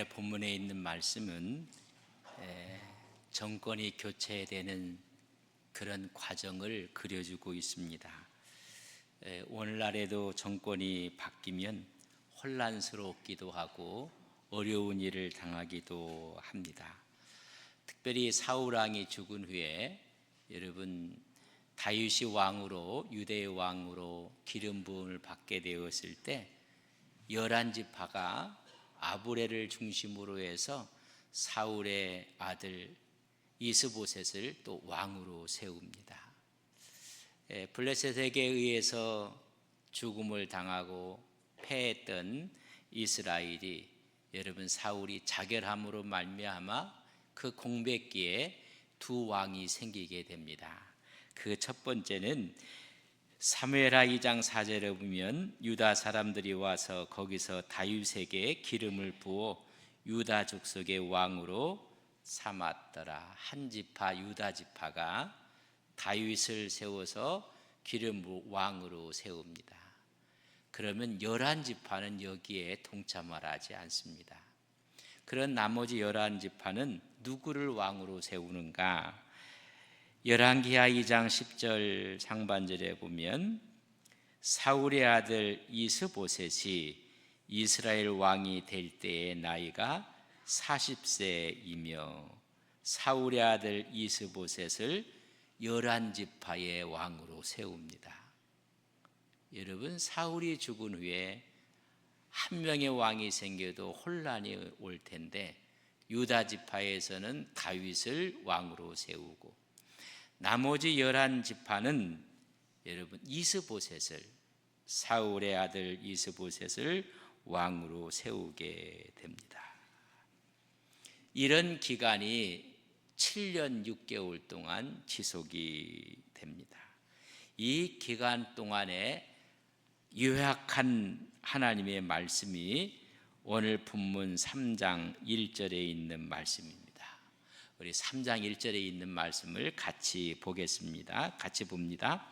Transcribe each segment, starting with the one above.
오늘 본문에 있는 말씀은 정권이 교체되는 그런 과정을 그려주고 있습니다. 오늘날에도 정권이 바뀌면 혼란스럽기도 하고 어려운 일을 당하기도 합니다. 특별히 사울 왕이 죽은 후에 여러분 다윗이 왕으로 유대의 왕으로 기름 부음을 받게 되었을 때 11지파가 아브넬을 중심으로 해서 사울의 아들 이스보셋을 또 왕으로 세웁니다. 블레셋에게 의해서 죽음을 당하고 패했던 이스라엘이 여러분 사울이 자결함으로 말미암아 그 공백기에 두 왕이 생기게 됩니다. 그 첫 번째는 사무엘하 2장 4절에 보면 유다 사람들이 와서 거기서 다윗에게 기름을 부어 유다 족속의 왕으로 삼았더라. 한 지파 유다 지파가 다윗을 세워서 기름 왕으로 세웁니다. 그러면 11지파는 여기에 동참을 하지 않습니다. 그런 나머지 11지파는 누구를 왕으로 세우는가? 열왕기하 2장 10절 상반절에 보면 사울의 아들 이스보셋이 이스라엘 왕이 될 때의 나이가 40세이며 사울의 아들 이스보셋을 11지파의 왕으로 세웁니다. 여러분 사울이 죽은 후에 한 명의 왕이 생겨도 혼란이 올 텐데 유다 지파에서는 다윗을 왕으로 세우고 나머지 11지파는 여러분 이스보셋을 사울의 아들 이스보셋을 왕으로 세우게 됩니다. 이런 기간이 7년 6개월 동안 지속이 됩니다. 이 기간 동안에 요약한 하나님의 말씀이 오늘 본문 3장 1절에 있는 말씀입니다. 우리 3장 1절에 있는 말씀을 같이 보겠습니다. 같이 봅니다.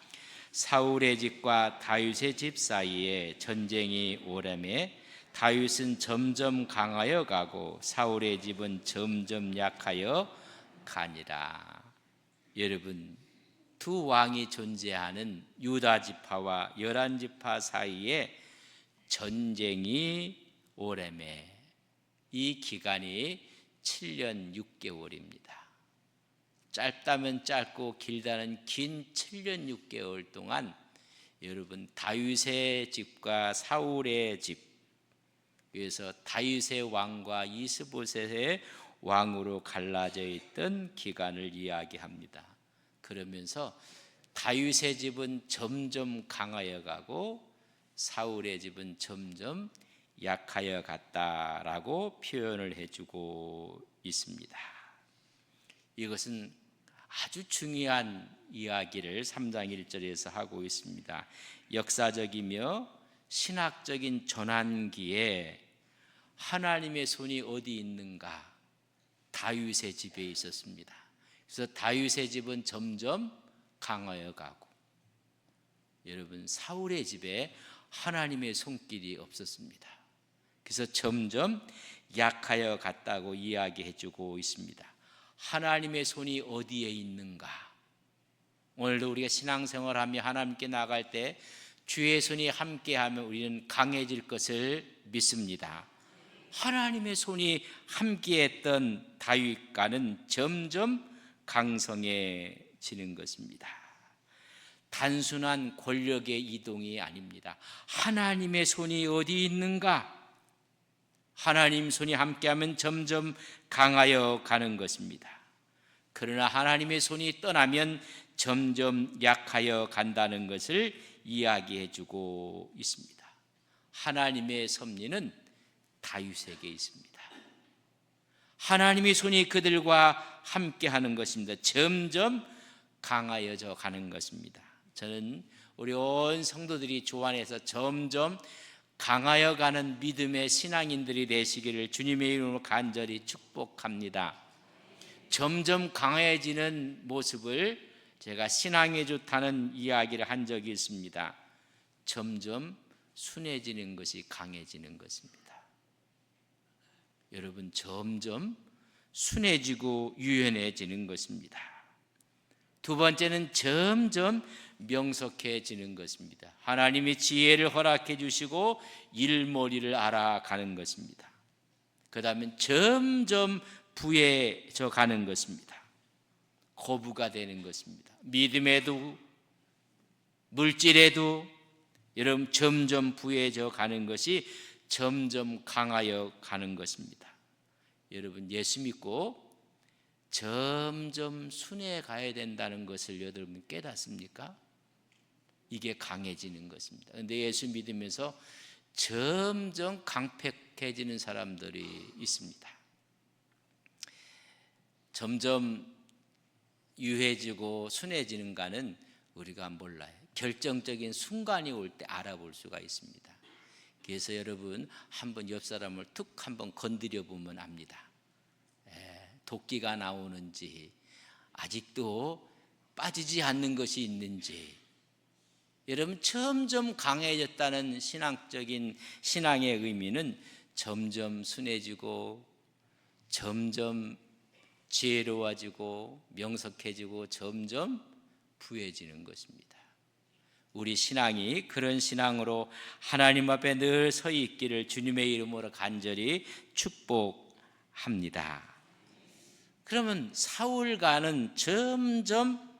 사울의 집과 다윗의 집 사이에 전쟁이 오래매 다윗은 점점 강하여 가고 사울의 집은 점점 약하여 가니라. 여러분 두 왕이 존재하는 유다 지파와 11지파 사이에 전쟁이 오래매 이 기간이 7년 6개월입니다. 짧다면 짧고 길다는 긴 7년 6개월 동안 여러분 다윗의 집과 사울의 집 그래서 다윗의 왕과 이스보셋의 왕으로 갈라져 있던 기간을 이야기합니다. 그러면서 다윗의 집은 점점 강하여 가고 사울의 집은 점점 약하여 갔다라고 표현을 해주고 있습니다. 이것은 아주 중요한 이야기를 3장 1절에서 하고 있습니다. 역사적이며 신학적인 전환기에 하나님의 손이 어디 있는가? 다윗의 집에 있었습니다. 그래서 다윗의 집은 점점 강하여 가고 여러분 사울의 집에 하나님의 손길이 없었습니다. 그래서 점점 약하여 갔다고 이야기해 주고 있습니다. 하나님의 손이 어디에 있는가? 오늘도 우리가 신앙생활하며 하나님께 나갈 때 주의 손이 함께하면 우리는 강해질 것을 믿습니다. 하나님의 손이 함께했던 다윗과는 점점 강성해지는 것입니다. 단순한 권력의 이동이 아닙니다. 하나님의 손이 어디 있는가? 하나님 손이 함께하면 점점 강하여 가는 것입니다. 그러나 하나님의 손이 떠나면 점점 약하여 간다는 것을 이야기해 주고 있습니다. 하나님의 섭리는 다윗에게 있습니다. 하나님의 손이 그들과 함께하는 것입니다. 점점 강하여져 가는 것입니다. 저는 우리 온 성도들이 주 안에서 점점 강하여 가는 믿음의 신앙인들이 되시기를 주님의 이름으로 간절히 축복합니다. 점점 강해지는 모습을 제가 신앙에 좋다는 이야기를 한 적이 있습니다. 점점 순해지는 것이 강해지는 것입니다. 여러분 점점 순해지고 유연해지는 것입니다. 두 번째는 점점 명석해지는 것입니다. 하나님이 지혜를 허락해 주시고 일머리를 알아가는 것입니다. 그 다음에 점점 부해져 가는 것입니다. 거부가 되는 것입니다. 믿음에도 물질에도 여러분 점점 부해져 가는 것이 점점 강하여 가는 것입니다. 여러분 예수 믿고 점점 순해 가야 된다는 것을 여러분 깨닫습니까? 이게 강해지는 것입니다. 그런데 예수 믿으면서 점점 강팍해지는 사람들이 있습니다. 점점 유해지고 순해지는가는 우리가 몰라요. 결정적인 순간이 올 때 알아볼 수가 있습니다. 그래서 여러분 한번 옆 사람을 툭 한번 건드려 보면 압니다. 도끼가 나오는지 아직도 빠지지 않는 것이 있는지. 여러분 점점 강해졌다는 신앙의 의미는 점점 순해지고 점점 지혜로워지고 명석해지고 점점 부해지는 것입니다. 우리 신앙이 그런 신앙으로 하나님 앞에 늘 서 있기를 주님의 이름으로 간절히 축복합니다. 그러면 사울과는 점점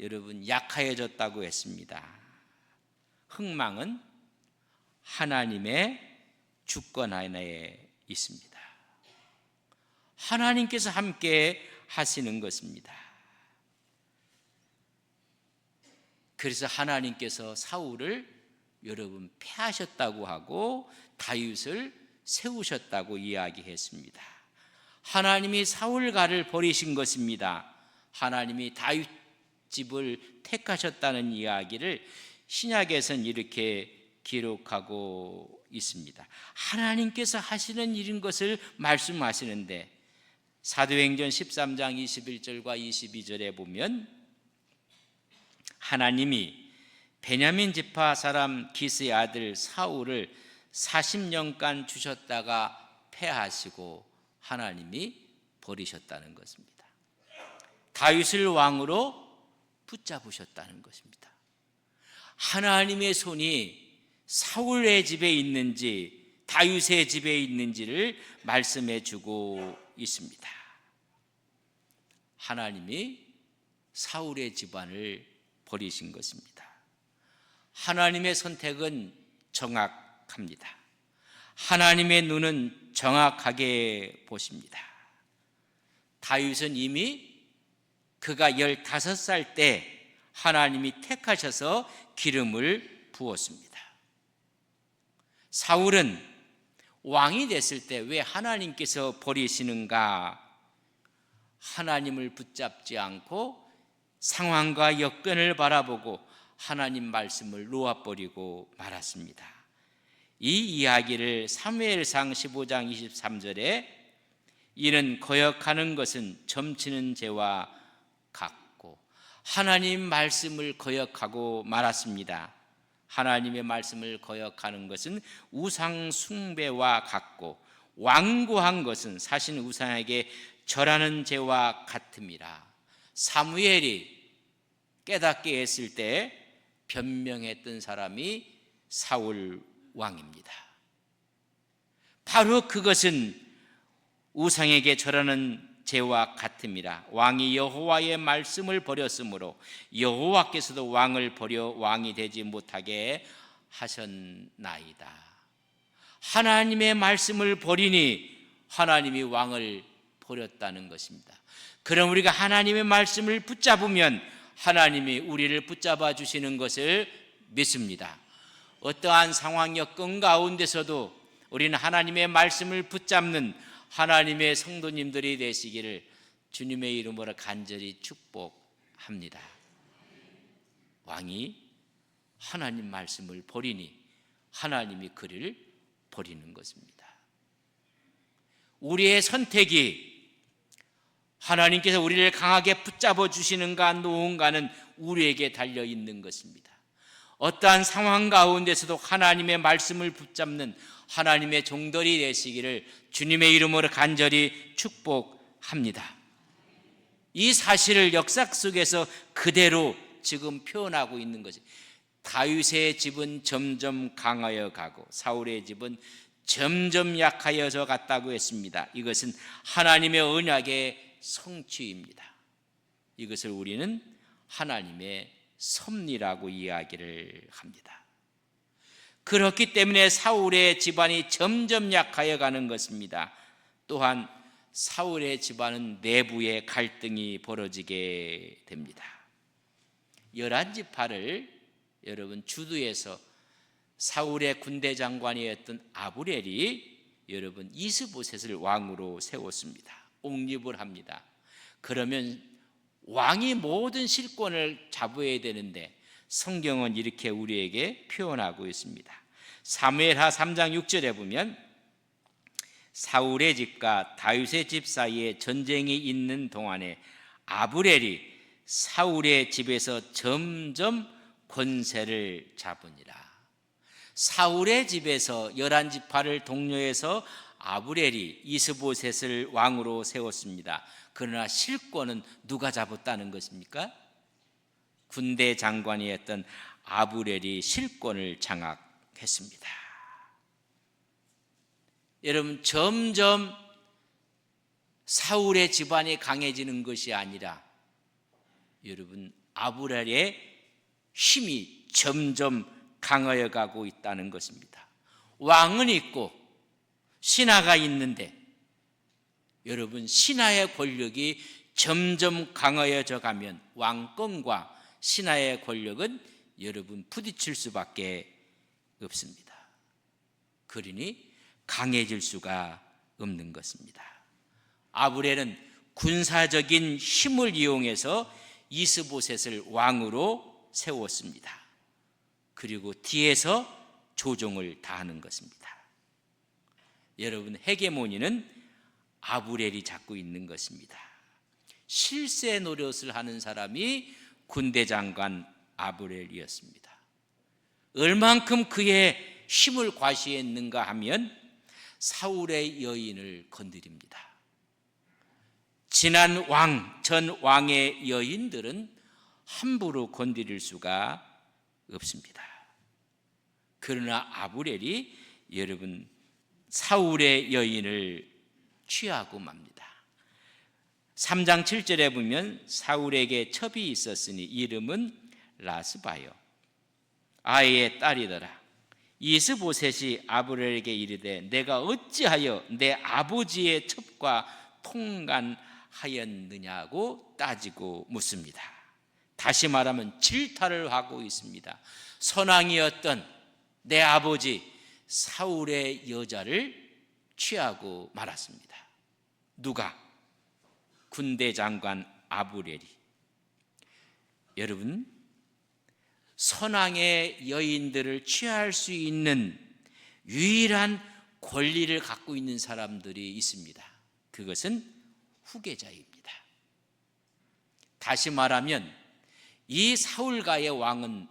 여러분 약해졌다고 했습니다. 흥망은 하나님의 주권 안에 있습니다. 하나님께서 함께 하시는 것입니다. 그래서 하나님께서 사울을 여러분 패하셨다고 하고 다윗을 세우셨다고 이야기했습니다. 하나님이 사울가를 버리신 것입니다. 하나님이 다윗 집을 택하셨다는 이야기를 신약에서는 이렇게 기록하고 있습니다. 하나님께서 하시는 일인 것을 말씀하시는데 사도행전 13장 21절과 22절에 보면 하나님이 베냐민 지파 사람 기스의 아들 사울을 40년간 주셨다가 패하시고 하나님이 버리셨다는 것입니다. 다윗을 왕으로 붙잡으셨다는 것입니다. 하나님의 손이 사울의 집에 있는지 다윗의 집에 있는지를 말씀해 주고 있습니다. 하나님이 사울의 집안을 버리신 것입니다. 하나님의 선택은 정확합니다. 하나님의 눈은 정확하게 보십니다. 다윗은 이미 그가 15살 때 하나님이 택하셔서 기름을 부었습니다. 사울은 왕이 됐을 때 왜 하나님께서 버리시는가? 하나님을 붙잡지 않고 상황과 여건을 바라보고 하나님 말씀을 놓아버리고 말았습니다. 이 이야기를 사무엘상 15장 23절에 이는 거역하는 것은 점치는 죄와 같고 하나님 말씀을 거역하고 말았습니다. 하나님의 말씀을 거역하는 것은 우상 숭배와 같고 완고한 것은 사신 우상에게 절하는 죄와 같음이라. 사무엘이 깨닫게 했을 때 변명했던 사람이 사울 왕입니다. 바로 그것은 우상에게 절하는 죄와 같음이라. 왕이 여호와의 말씀을 버렸으므로 여호와께서도 왕을 버려 왕이 되지 못하게 하셨나이다. 하나님의 말씀을 버리니 하나님이 왕을 버렸다는 것입니다. 그럼 우리가 하나님의 말씀을 붙잡으면 하나님이 우리를 붙잡아 주시는 것을 믿습니다. 어떠한 상황 여건 가운데서도 우리는 하나님의 말씀을 붙잡는 하나님의 성도님들이 되시기를 주님의 이름으로 간절히 축복합니다. 왕이 하나님 말씀을 버리니 하나님이 그를 버리는 것입니다. 우리의 선택이 하나님께서 우리를 강하게 붙잡아 주시는가 놓은가는 우리에게 달려 있는 것입니다. 어떠한 상황 가운데서도 하나님의 말씀을 붙잡는 하나님의 종들이 되시기를 주님의 이름으로 간절히 축복합니다. 이 사실을 역사 속에서 그대로 지금 표현하고 있는 것이, 다윗의 집은 점점 강하여 가고 사울의 집은 점점 약하여져 갔다고 했습니다. 이것은 하나님의 언약의 성취입니다. 이것을 우리는 하나님의 섭리라고 이야기를 합니다. 그렇기 때문에 사울의 집안이 점점 약하여 가는 것입니다. 또한 사울의 집안은 내부에 갈등이 벌어지게 됩니다. 11지파를 여러분 주도해서 사울의 군대 장관이었던 아브넬이 여러분 이스보셋을 왕으로 세웠습니다. 옹립을 합니다. 그러면 왕이 모든 실권을 잡아야 되는데 성경은 이렇게 우리에게 표현하고 있습니다. 사무엘하 3장 6절에 보면 사울의 집과 다윗의 집 사이에 전쟁이 있는 동안에 아브넬이 사울의 집에서 점점 권세를 잡으니라. 사울의 집에서 11지파를 독려해서 아브넬이 이스보셋을 왕으로 세웠습니다. 그러나 실권은 누가 잡았다는 것입니까? 군대 장관이었던 아브넬이 실권을 장악했습니다. 여러분, 점점 사울의 집안이 강해지는 것이 아니라 여러분 아브넬의 힘이 점점 강하여 가고 있다는 것입니다. 왕은 있고 신하가 있는데 여러분 신하의 권력이 점점 강하여져 가면 왕권과 신하의 권력은 여러분 부딪힐 수밖에 없습니다. 그러니 강해질 수가 없는 것입니다. 아브넬은 군사적인 힘을 이용해서 이스보셋을 왕으로 세웠습니다. 그리고 뒤에서 조종을 다하는 것입니다. 여러분, 헤게모니는 아브넬이 잡고 있는 것입니다. 실세 노릇을 하는 사람이 군대 장관 아브넬이었습니다. 얼만큼 그의 힘을 과시했는가 하면 사울의 여인을 건드립니다. 지난 왕, 전 왕의 여인들은 함부로 건드릴 수가 없습니다. 그러나 아브넬이 여러분 사울의 여인을 취하고 맙니다. 3장 7절에 보면 사울에게 첩이 있었으니 이름은 라스바요 아이의 딸이더라. 이스보셋이 아브넬에게 이르되 내가 어찌하여 내 아버지의 첩과 통간하였느냐고 따지고 묻습니다. 다시 말하면 질타를 하고 있습니다. 선왕이었던 내 아버지 사울의 여자를 취하고 말았습니다. 누가? 군대 장관 아브넬이. 여러분, 선왕의 여인들을 취할 수 있는 유일한 권리를 갖고 있는 사람들이 있습니다. 그것은 후계자입니다. 다시 말하면 이 사울가의 왕은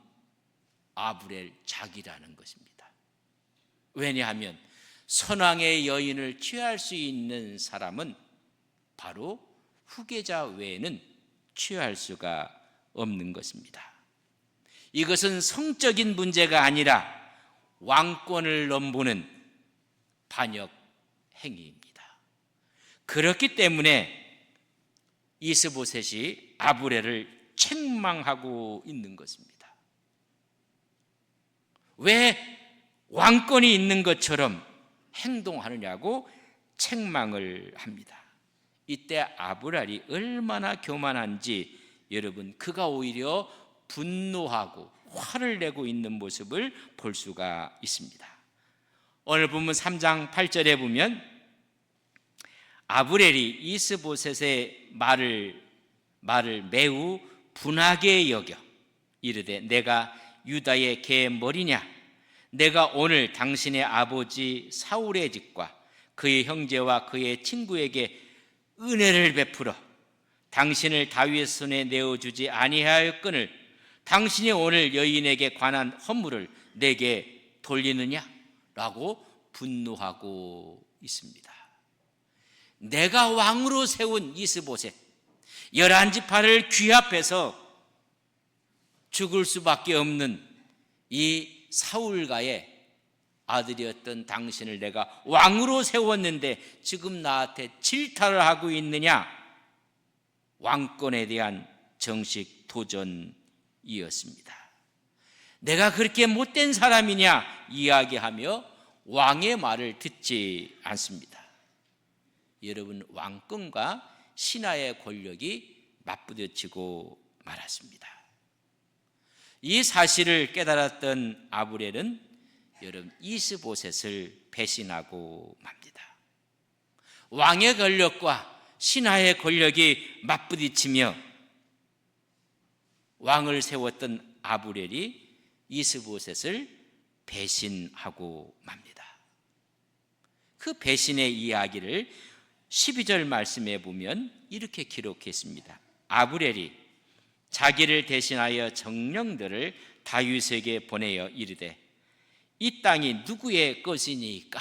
아브넬 자기라는 것입니다. 왜냐하면 선왕의 여인을 취할 수 있는 사람은 바로 후계자 외에는 취할 수가 없는 것입니다. 이것은 성적인 문제가 아니라 왕권을 넘보는 반역 행위입니다. 그렇기 때문에 이스보셋이 아브넬을 책망하고 있는 것입니다. 왜 왕권이 있는 것처럼 행동하느냐고 책망을 합니다. 이때 아브넬이 얼마나 교만한지 여러분, 그가 오히려 분노하고 화를 내고 있는 모습을 볼 수가 있습니다. 오늘 본문 3장 8절에 보면 아브넬이 이스보셋의 말을 매우 분하게 여겨 이르되 내가 유다의 개 머리냐? 내가 오늘 당신의 아버지 사울의 집과 그의 형제와 그의 친구에게 은혜를 베풀어 당신을 다윗의 손에 내어주지 아니하였거늘 당신이 오늘 여인에게 관한 허물을 내게 돌리느냐? 라고 분노하고 있습니다. 내가 왕으로 세운 이스보셋, 11지파를 귀합해서 죽을 수밖에 없는 이 사울가의 아들이었던 당신을 내가 왕으로 세웠는데 지금 나한테 질타를 하고 있느냐? 왕권에 대한 정식 도전이었습니다. 내가 그렇게 못된 사람이냐 이야기하며 왕의 말을 듣지 않습니다. 여러분, 왕권과 신하의 권력이 맞부딪히고 말았습니다. 이 사실을 깨달았던 아브넬은 여러분 이스보셋을 배신하고 맙니다. 왕의 권력과 신하의 권력이 맞부딪히며 왕을 세웠던 아브넬이 이스보셋을 배신하고 맙니다. 그 배신의 이야기를 12절 말씀에 보면 이렇게 기록했습니다. 아브넬이 자기를 대신하여 정령들을 다윗에게 보내어 이르되 이 땅이 누구의 것이니까?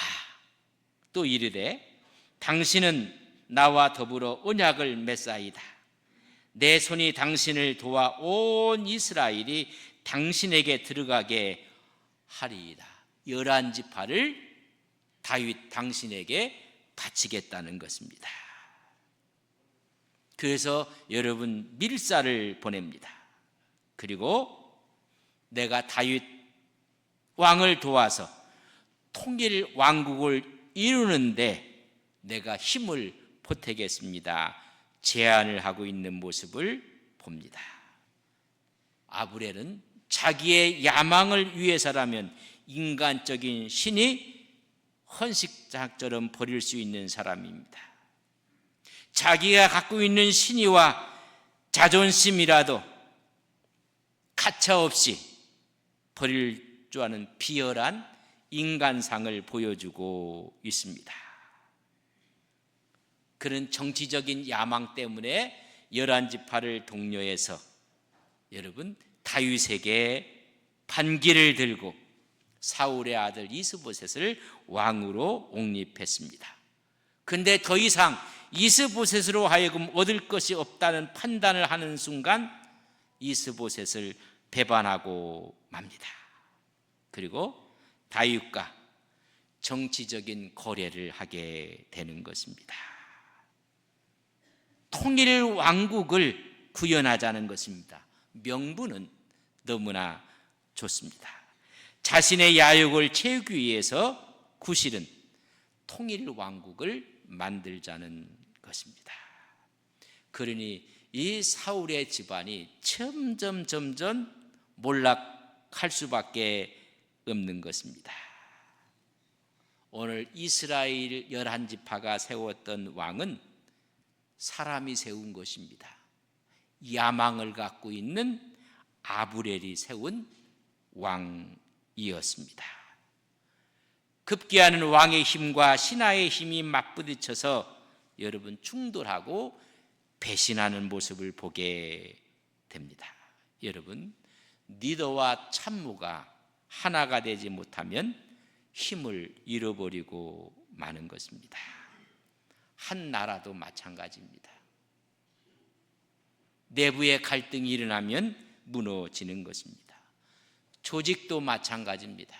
또 이르되 당신은 나와 더불어 언약을 맺사이다. 내 손이 당신을 도와 온 이스라엘이 당신에게 들어가게 하리이다. 11지파를 다윗 당신에게 바치겠다는 것입니다. 그래서 여러분 밀사를 보냅니다. 그리고 내가 다윗 왕을 도와서 통일 왕국을 이루는데 내가 힘을 보태겠습니다. 제안을 하고 있는 모습을 봅니다. 아브넬은 자기의 야망을 위해서라면 인간적인 신이 헌식장처럼 버릴 수 있는 사람입니다. 자기가 갖고 있는 신의와 자존심이라도 가차없이 버릴 줄 아는 비열한 인간상을 보여주고 있습니다. 그런 정치적인 야망 때문에 11지파를 독려해서 여러분 다윗에게 반기를 들고 사울의 아들 이스보셋을 왕으로 옹립했습니다. 근데 더 이상 이스보셋으로 하여금 얻을 것이 없다는 판단을 하는 순간 이스보셋을 배반하고 맙니다. 그리고 다윗과 정치적인 거래를 하게 되는 것입니다. 통일 왕국을 구현하자는 것입니다. 명분은 너무나 좋습니다. 자신의 야욕을 채우기 위해서 구실은 통일 왕국을 만들자는 것입니다. 그러니 이 사울의 집안이 점점 몰락할 수밖에 없는 것입니다. 오늘 이스라엘 11지파가 세웠던 왕은 사람이 세운 것입니다. 야망을 갖고 있는 아브넬이 세운 왕이었습니다. 급기야는 왕의 힘과 신하의 힘이 맞부딪혀서 여러분 충돌하고 배신하는 모습을 보게 됩니다. 여러분, 리더와 참모가 하나가 되지 못하면 힘을 잃어버리고 마는 것입니다. 한 나라도 마찬가지입니다. 내부의 갈등이 일어나면 무너지는 것입니다. 조직도 마찬가지입니다.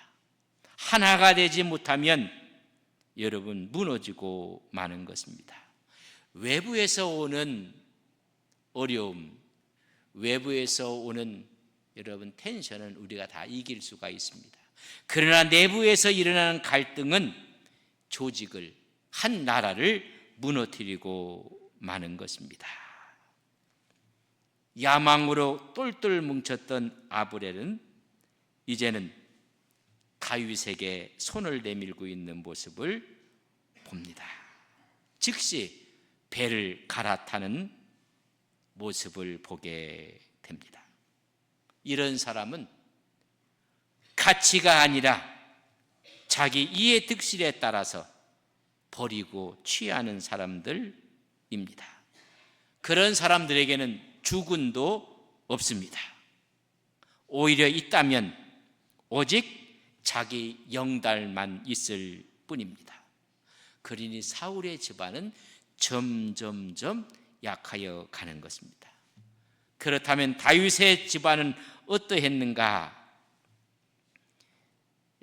하나가 되지 못하면 여러분 무너지고 마는 것입니다. 외부에서 오는 어려움, 외부에서 오는 여러분 텐션은 우리가 다 이길 수가 있습니다. 그러나 내부에서 일어나는 갈등은 조직을, 한 나라를 무너뜨리고 마는 것입니다. 야망으로 똘똘 뭉쳤던 아브넬은 이제는 다윗에게 손을 내밀고 있는 모습을 봅니다. 즉시 배를 갈아타는 모습을 보게 됩니다. 이런 사람은 가치가 아니라 자기 이해 득실에 따라서 버리고 취하는 사람들입니다. 그런 사람들에게는 주군도 없습니다. 오히려 있다면 오직 자기 영달만 있을 뿐입니다. 그러니 사울의 집안은 점점점 약하여 가는 것입니다. 그렇다면 다윗의 집안은 어떠했는가?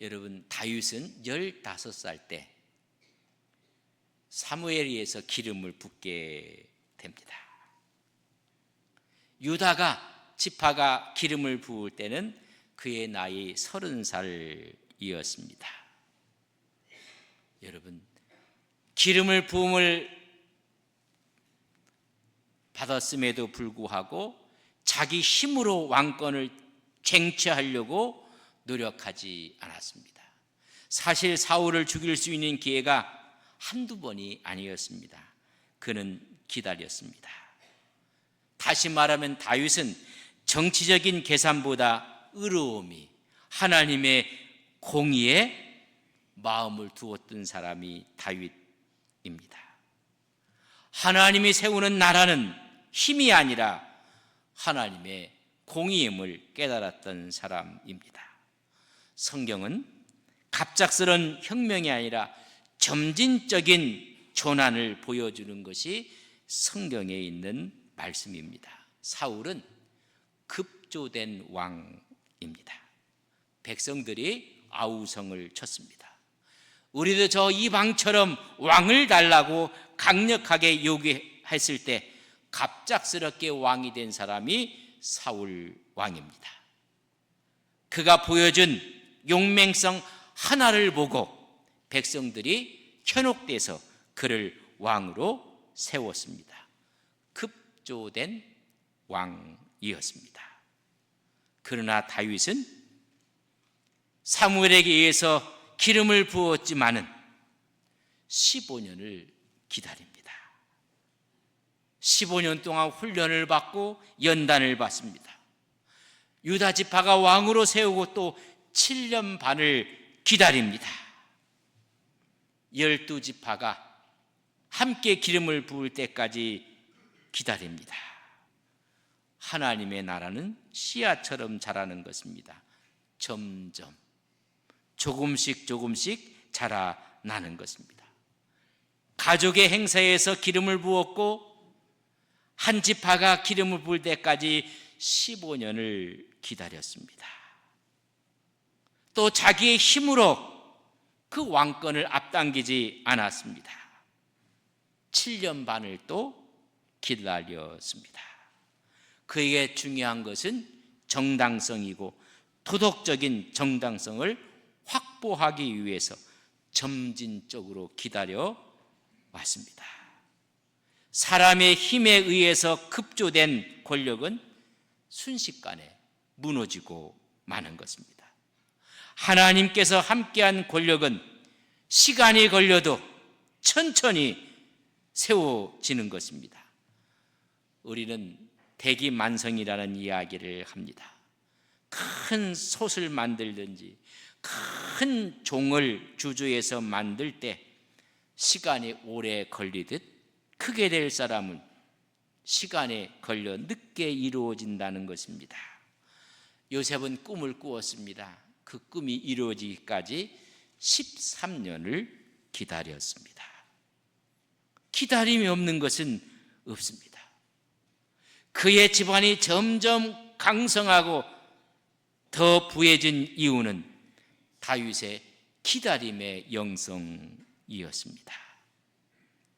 여러분, 다윗은 15살 때 사무엘에 의해서 기름을 붓게 됩니다. 유다가 지파가 기름을 부을 때는 그의 나이 30살이었습니다. 여러분, 기름을 부음을 받았음에도 불구하고 자기 힘으로 왕권을 쟁취하려고 노력하지 않았습니다. 사실 사울을 죽일 수 있는 기회가 한두 번이 아니었습니다. 그는 기다렸습니다. 다시 말하면 다윗은 정치적인 계산보다 의로움이, 하나님의 공의에 마음을 두었던 사람이 다윗입니다. 하나님이 세우는 나라는 힘이 아니라 하나님의 공의임을 깨달았던 사람입니다. 성경은 갑작스런 혁명이 아니라 점진적인 전환을 보여주는 것이 성경에 있는 말씀입니다. 사울은 급조된 왕입니다. 백성들이 아우성을 쳤습니다. 우리도 저 이방처럼 왕을 달라고 강력하게 요구했을 때 갑작스럽게 왕이 된 사람이 사울 왕입니다. 그가 보여준 용맹성 하나를 보고 백성들이 현혹돼서 그를 왕으로 세웠습니다. 급조된 왕이었습니다. 그러나 다윗은 사무엘에게 의해서 기름을 부었지만은 15년을 기다립니다. 15년 동안 훈련을 받고 연단을 받습니다. 유다 지파가 왕으로 세우고 또 7년 반을 기다립니다. 12지파가 함께 기름을 부을 때까지 기다립니다. 하나님의 나라는 씨앗처럼 자라는 것입니다. 점점 조금씩 자라나는 것입니다. 가족의 행사에서 기름을 부었고 한 지파가 기름을 부을 때까지 15년을 기다렸습니다. 또 자기의 힘으로 그 왕권을 앞당기지 않았습니다. 7년 반을 또 기다렸습니다. 그에게 중요한 것은 정당성이고 도덕적인 정당성을 확보하기 위해서 점진적으로 기다려 왔습니다. 사람의 힘에 의해서 급조된 권력은 순식간에 무너지고 마는 것입니다. 하나님께서 함께한 권력은 시간이 걸려도 천천히 세워지는 것입니다. 우리는 대기만성이라는 이야기를 합니다. 큰 솥을 만들든지 큰 종을 주조해서 만들 때 시간이 오래 걸리듯 크게 될 사람은 시간에 걸려 늦게 이루어진다는 것입니다. 요셉은 꿈을 꾸었습니다. 그 꿈이 이루어지기까지 13년을 기다렸습니다. 기다림이 없는 것은 없습니다. 그의 집안이 점점 강성하고 더 부해진 이유는 다윗의 기다림의 영성이었습니다.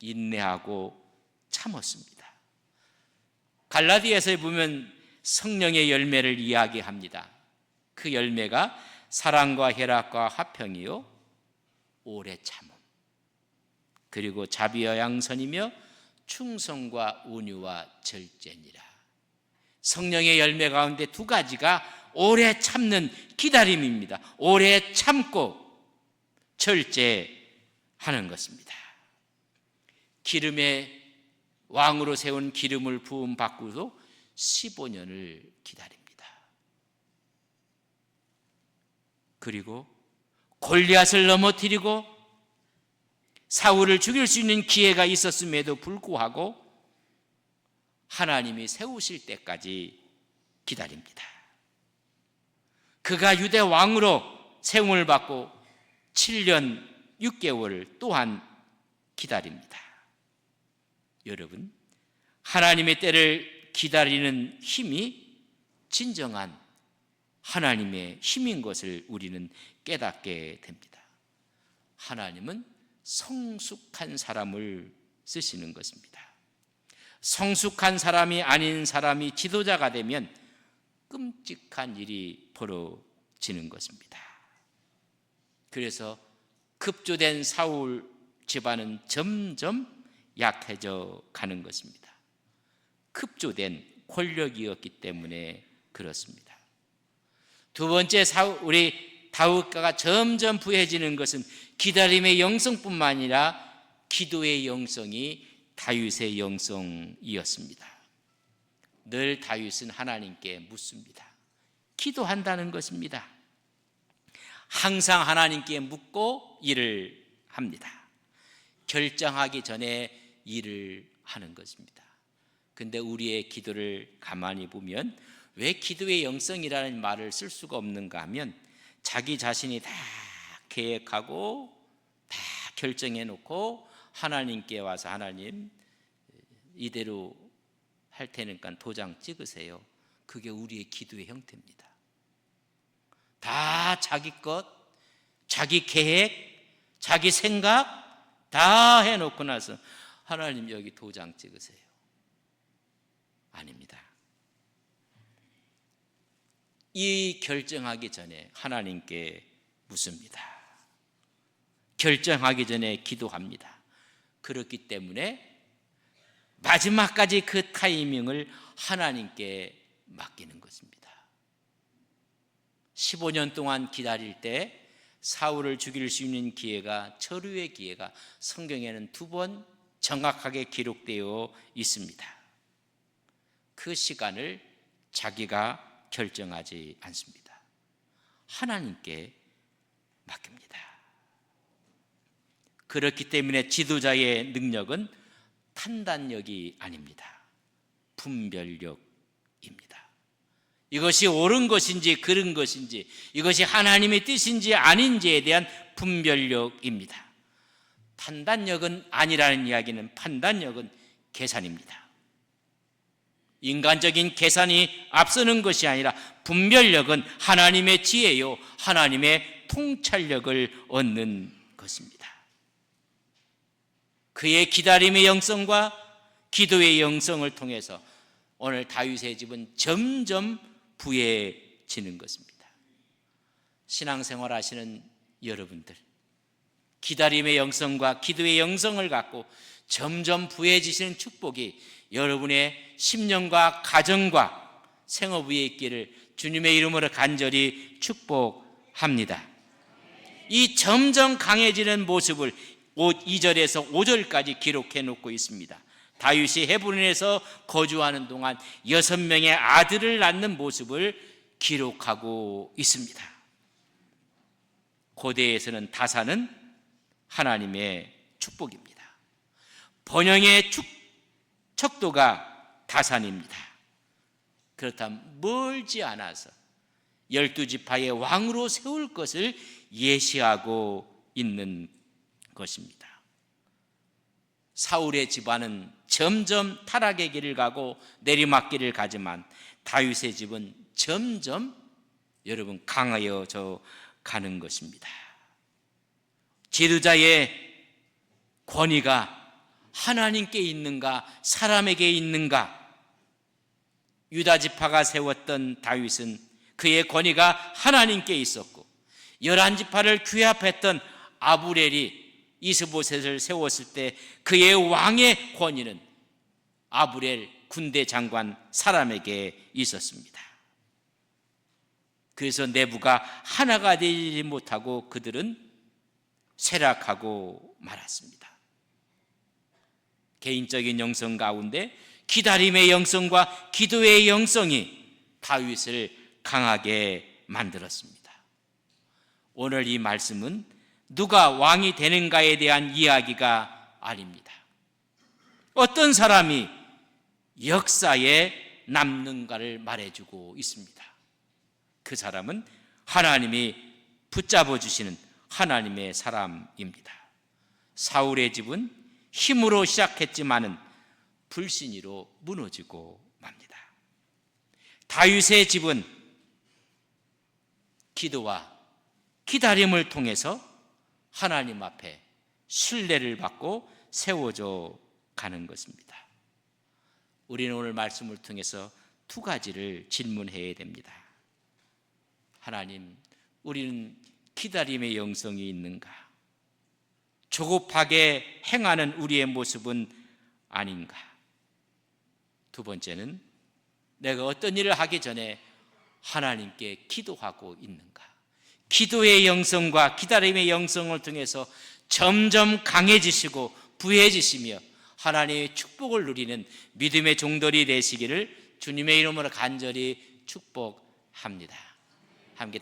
인내하고 참았습니다. 갈라디아서에 보면 성령의 열매를 이야기합니다. 그 열매가 사랑과 희락과 화평이요 오래 참음, 그리고 자비와 양선이며 충성과 온유와 절제니라. 성령의 열매 가운데 두 가지가 오래 참는 기다림입니다. 오래 참고 절제하는 것입니다. 기름의 왕으로 세운 기름을 부음 받고도 15년을 기다립니다. 그리고 골리앗을 넘어뜨리고 사울을 죽일 수 있는 기회가 있었음에도 불구하고 하나님이 세우실 때까지 기다립니다. 그가 유대 왕으로 세움을 받고 7년 6개월 또한 기다립니다. 여러분, 하나님의 때를 기다리는 힘이 진정한 하나님의 힘인 것을 우리는 깨닫게 됩니다. 하나님은 성숙한 사람을 쓰시는 것입니다. 성숙한 사람이 아닌 사람이 지도자가 되면 끔찍한 일이 벌어지는 것입니다. 그래서 급조된 사울 집안은 점점 약해져 가는 것입니다. 급조된 권력이었기 때문에 그렇습니다. 두 번째, 우리 다윗가가 점점 부해지는 것은 기다림의 영성뿐만 아니라 기도의 영성이 다윗의 영성이었습니다. 늘 다윗은 하나님께 묻습니다. 기도한다는 것입니다. 항상 하나님께 묻고 일을 합니다. 결정하기 전에 일을 하는 것입니다. 근데 우리의 기도를 가만히 보면 왜 기도의 영성이라는 말을 쓸 수가 없는가 하면 자기 자신이 다 계획하고 다 결정해 놓고 하나님께 와서 하나님 이대로 할 테니까 도장 찍으세요. 그게 우리의 기도의 형태입니다. 다 자기 것, 자기 계획, 자기 생각 다 해놓고 나서 하나님 여기 도장 찍으세요. 아닙니다. 이 결정하기 전에 하나님께 묻습니다. 결정하기 전에 기도합니다. 그렇기 때문에 마지막까지 그 타이밍을 하나님께 맡기는 것입니다. 15년 동안 기다릴 때 사울을 죽일 수 있는 기회가, 철후의 기회가 성경에는 2번 정확하게 기록되어 있습니다. 그 시간을 자기가 결정하지 않습니다. 하나님께 맡깁니다. 그렇기 때문에 지도자의 능력은 판단력이 아닙니다. 분별력입니다. 이것이 옳은 것인지 그른 것인지, 이것이 하나님의 뜻인지 아닌지에 대한 분별력입니다. 판단력은 아니라는 이야기는, 판단력은 계산입니다. 인간적인 계산이 앞서는 것이 아니라 분별력은 하나님의 지혜요, 하나님의 통찰력을 얻는 것입니다. 그의 기다림의 영성과 기도의 영성을 통해서 오늘 다윗의 집은 점점 부해지는 것입니다. 신앙생활 하시는 여러분들, 기다림의 영성과 기도의 영성을 갖고 점점 부해지시는 축복이 여러분의 심령과 가정과 생업 위에 있기를 주님의 이름으로 간절히 축복합니다. 이 점점 강해지는 모습을 2절에서 5절까지 기록해 놓고 있습니다. 다윗이 헤브론에서 거주하는 동안 6명의 아들을 낳는 모습을 기록하고 있습니다. 고대에서는 다사는 하나님의 축복입니다. 번영의 척도가 다산입니다. 그렇다면 멀지 않아서 12지파의 왕으로 세울 것을 예시하고 있는 것입니다. 사울의 집안은 점점 타락의 길을 가고 내리막길을 가지만 다윗의 집은 점점 여러분 강하여져 가는 것입니다. 지도자의 권위가 하나님께 있는가 사람에게 있는가? 유다 지파가 세웠던 다윗은 그의 권위가 하나님께 있었고 11지파를 규합했던 아브렐이 이스보셋을 세웠을 때 그의 왕의 권위는 아브렐 군대 장관 사람에게 있었습니다. 그래서 내부가 하나가 되지 못하고 그들은 쇠락하고 말았습니다. 개인적인 영성 가운데 기다림의 영성과 기도의 영성이 다윗을 강하게 만들었습니다. 오늘 이 말씀은 누가 왕이 되는가에 대한 이야기가 아닙니다. 어떤 사람이 역사에 남는가를 말해주고 있습니다. 그 사람은 하나님이 붙잡아 주시는 하나님의 사람입니다. 사울의 집은 힘으로 시작했지만은 불신이로 무너지고 맙니다. 다윗의 집은 기도와 기다림을 통해서 하나님 앞에 신뢰를 받고 세워져 가는 것입니다. 우리는 오늘 말씀을 통해서 두 가지를 질문해야 됩니다. 하나님, 우리는 기다림의 영성이 있는가? 조급하게 행하는 우리의 모습은 아닌가? 두 번째는 내가 어떤 일을 하기 전에 하나님께 기도하고 있는가? 기도의 영성과 기다림의 영성을 통해서 점점 강해지시고 부해지시며 하나님의 축복을 누리는 믿음의 종들이 되시기를 주님의 이름으로 간절히 축복합니다. 함께